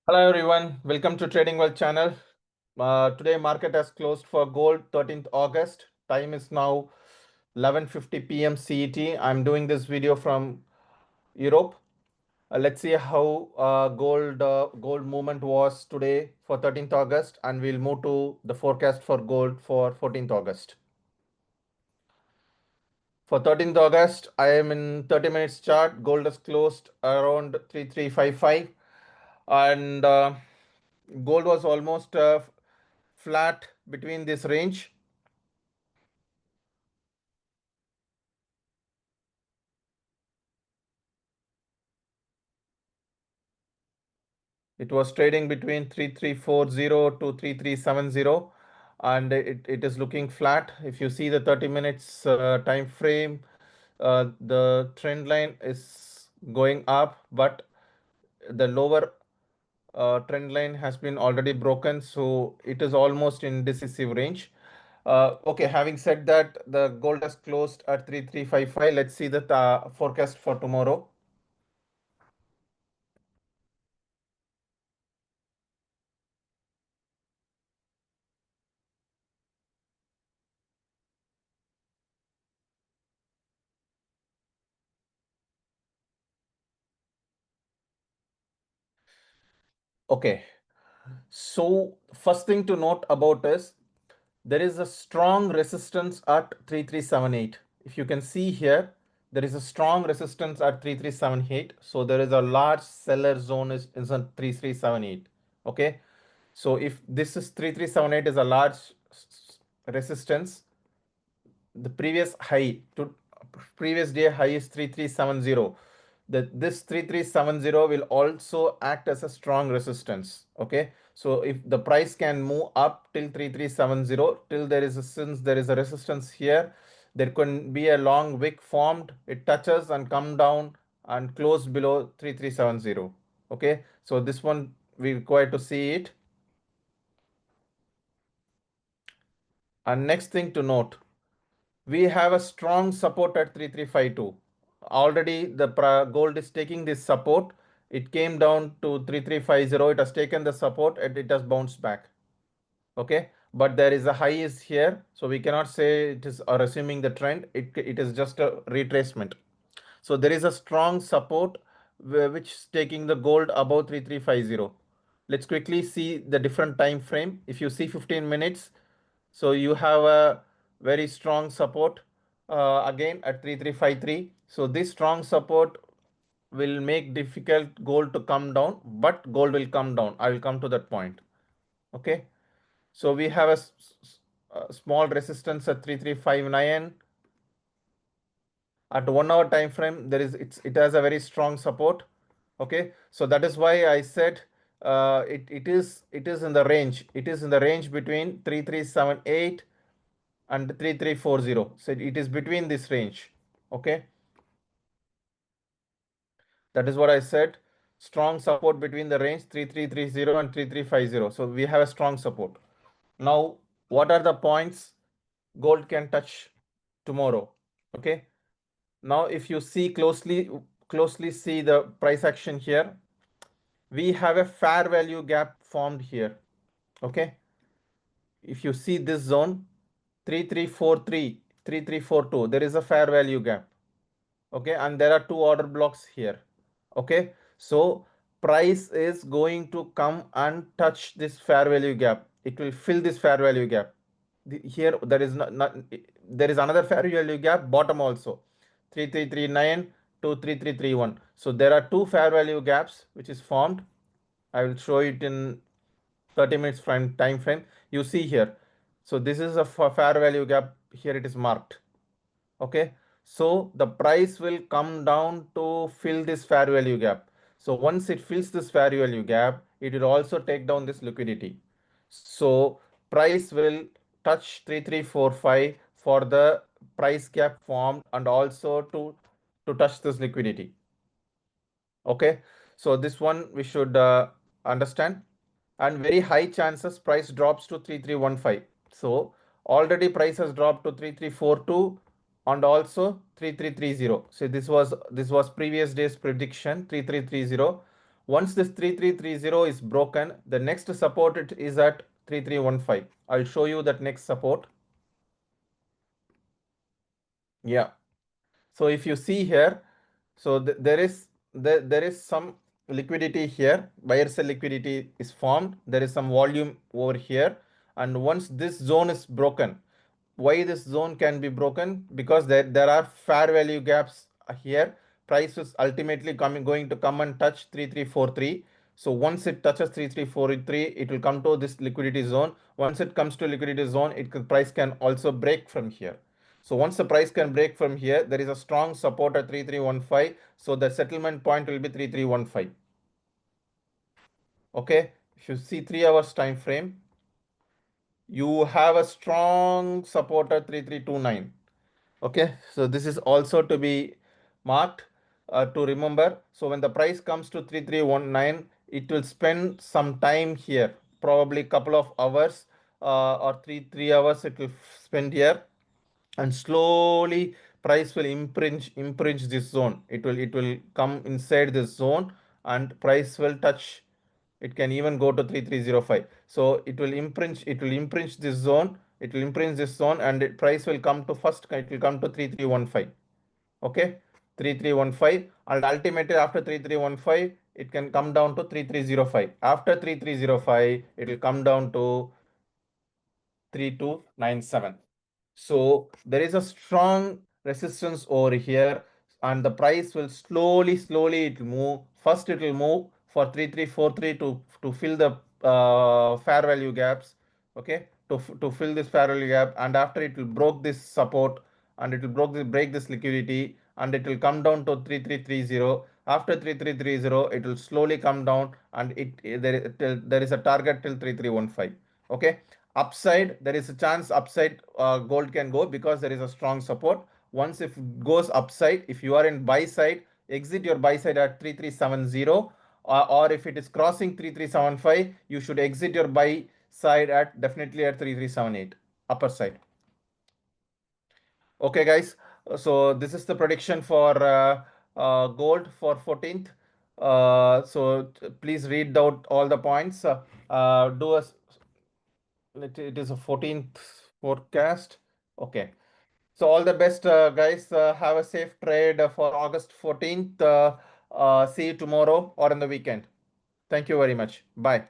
Hello everyone, welcome to Trading World channel. Today market has closed for gold 13th August. Time is now 11:50 p.m. CET. I'm doing this video from Europe. Let's see how gold movement was today for 13th August, and we'll move to the forecast for gold for 14th August. For 13th August, I am in 30 minutes chart. Gold is closed around 3355, and gold was almost flat between this range. It was trading between 3340 to 3370, and it is looking flat. If you see the 30 minutes time frame, the trend line is going up, but the lower trend line has been already broken, so it is almost in decisive range. Okay, having said that, the gold has closed at 3355. Let's see the forecast for tomorrow. Okay, so first thing to note about is there is a strong resistance at 3378. If you can see here, there is a strong resistance at 3378. So there is a large seller zone is on 3378. Okay. So if this is 3378 is a large resistance, the previous day high is 3370. This 3370 will also act as a strong resistance. Okay, so if the price can move up till 3370, till there is a since there is a resistance here, there can be a long wick formed. It touches and come down and close below 3370. Okay, so this one we require to see it. And next thing to note, we have a strong support at 3352. Already the gold is taking this support. It came down to 3350. It has taken the support and it has bounced back. Okay, but there is a high is here, so we cannot say it is resuming the trend. It is just a retracement. So there is a strong support which is taking the gold above 3350. Let's quickly see the different time frame. If you see 15 minutes, so you have a very strong support again at 3353. So this strong support will make difficult gold to come down, but gold will come down. I will come to that point. Okay. So we have a small resistance at 3359. At 1 hour time frame, it has a very strong support. Okay, so that is why I said it is in the range. It is in the range between 3378 and 3340. So it is between this range. Okay, that is what I said. Strong support between the range 3330 and 3350. So we have a strong support. Now, what are the points gold can touch tomorrow? Okay, now if you see closely see the price action here, we have a fair value gap formed here. Okay, if you see this zone 3343, 3342, there is a fair value gap. Okay, and there are two order blocks here. Okay, so price is going to come and touch this fair value gap. It will fill this fair value gap. Here there is not there is another fair value gap bottom also, 3339 to 3331. So there are two fair value gaps which is formed. I will show it in 30 minutes frame time frame. You see here, so this is a fair value gap. Here it is marked. Okay, so the price will come down to fill this fair value gap. So once it fills this fair value gap, it will also take down this liquidity. So price will touch 3345 for the price gap formed and also to touch this liquidity. Okay, so this one we should understand, and very high chances price drops to 3315. So already price has dropped to 3342 and also 3330. So this was previous day's prediction 3330, Once this 3330 is broken, the next support it is at 3315. I'll show you that next support. Yeah. So if you see here, so there is some liquidity here. Buyer sell liquidity is formed. There is some volume over here, and once this zone is broken, why this zone can be broken? Because there are fair value gaps here. Price is ultimately going to come and touch 3343. So once it touches 3343, it will come to this liquidity zone. Once it comes to liquidity zone, price can also break from here. So once the price can break from here, there is a strong support at 3315. So the settlement point will be 3315. Okay. If you see 3 hours time frame, you have a strong support at 3329. Okay. So this is also to be marked to remember. So when the price comes to 3319, it will spend some time here, probably couple of hours or three hours it will spend here, and slowly price will impinge this zone. It will come inside this zone, and price will touch. It can even go to 3305. So it will impinge this zone. It will imprint this zone, and price will come to first. It will come to 3315. Okay, 3315, and ultimately after 3315 it can come down to 3305. After 3305 it will come down to 3297. So there is a strong resistance over here, and the price will slowly it will move. First it will move for 3343 to fill the fair value gaps. Okay, to fill this fair value gap, and after it will broke this support, and it will break this liquidity, and it will come down to 3330. After 3330 it will slowly come down, and there is a target till 3315. Okay, upside there is a chance upside gold can go, because there is a strong support. Once if it goes upside, if you are in buy side, exit your buy side at 3370, or if it is crossing 3375, you should exit your buy side at definitely at 3378 upper side. Okay guys, so this is the prediction for gold for 14th. So please read out all the points. Do a it is a 14th forecast. Okay. So all the best, guys. Have a safe trade for August 14th. See you tomorrow or in the weekend. Thank you very much. Bye.